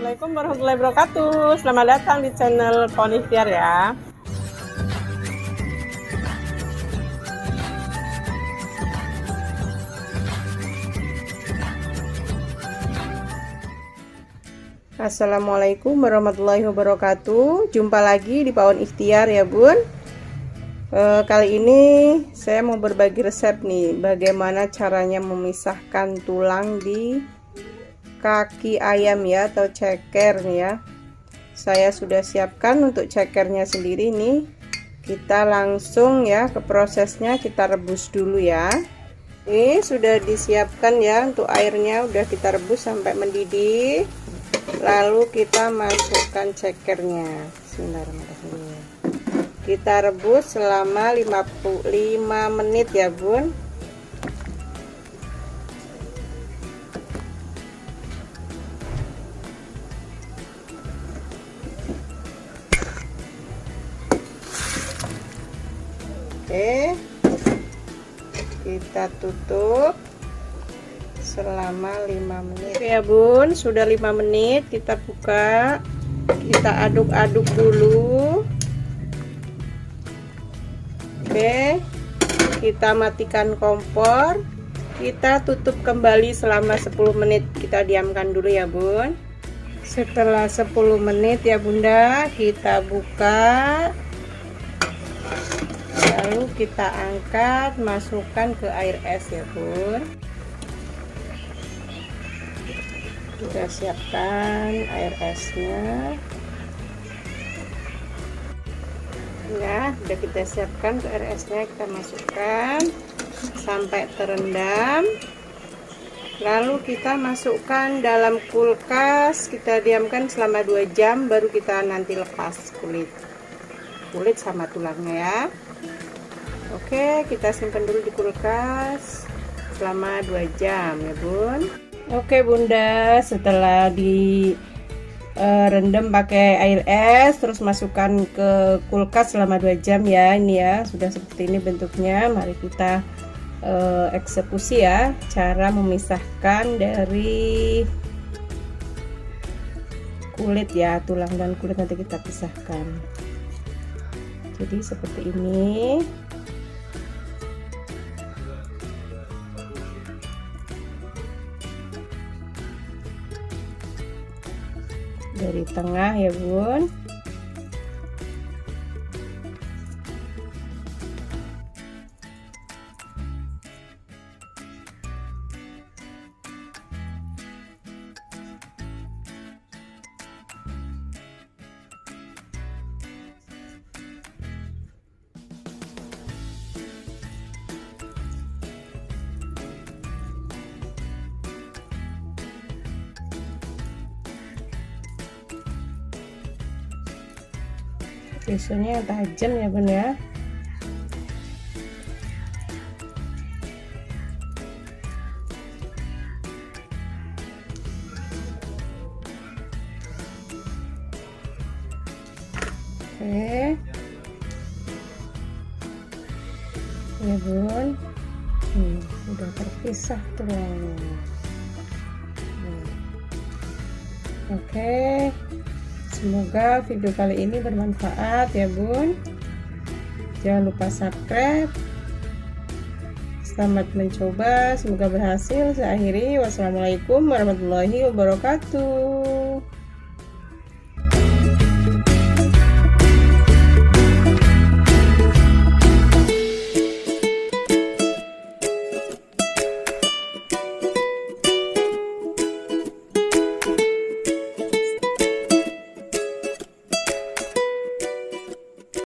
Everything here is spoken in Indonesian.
Assalamualaikum warahmatullahi wabarakatuh. Selamat datang di channel Pohon Ikhtiar ya. Assalamualaikum warahmatullahi wabarakatuh. Jumpa lagi di Pohon Ikhtiar ya bun. Kali ini saya mau berbagi resep nih, bagaimana caranya memisahkan tulang di kaki ayam ya, atau ceker nih ya. Saya sudah siapkan untuk cekernya sendiri nih. Kita langsung ya ke prosesnya, kita rebus dulu ya. Ini sudah disiapkan ya, untuk airnya udah kita rebus sampai mendidih. Lalu kita masukkan cekernya. Bismillahirrahmanirrahim. Kita rebus selama 55 menit ya bun. Oke, kita tutup selama 5 menit. Oke ya bun, sudah 5 menit. Kita buka, kita aduk-aduk dulu. Oke, kita matikan kompor, kita tutup kembali selama 10 menit. Kita diamkan dulu ya bun. Setelah 10 menit ya bunda, kita buka, lalu kita angkat, masukkan ke air es ya bun. Kita siapkan air esnya ya, udah kita siapkan ke air esnya, kita masukkan sampai terendam, lalu kita masukkan dalam kulkas, kita diamkan selama 2 jam, baru kita nanti lepas kulit sama tulangnya ya. Oke, kita simpan dulu di kulkas selama 2 jam ya bun. Oke bunda, setelah direndam pakai air es, terus masukkan ke kulkas selama 2 jam ya. Ini ya, sudah seperti ini bentuknya. Mari kita eksekusi ya, cara memisahkan dari kulit ya, tulang dan kulit nanti kita pisahkan. Jadi seperti ini. Dari tengah ya bun. Pisaunya yang tajam ya bun ya. Oke ya bun, udah terpisah tulangnya. Oke, semoga video kali ini bermanfaat ya bun. Jangan lupa subscribe. Selamat mencoba, semoga berhasil. Saya akhiri, wassalamualaikum warahmatullahi wabarakatuh.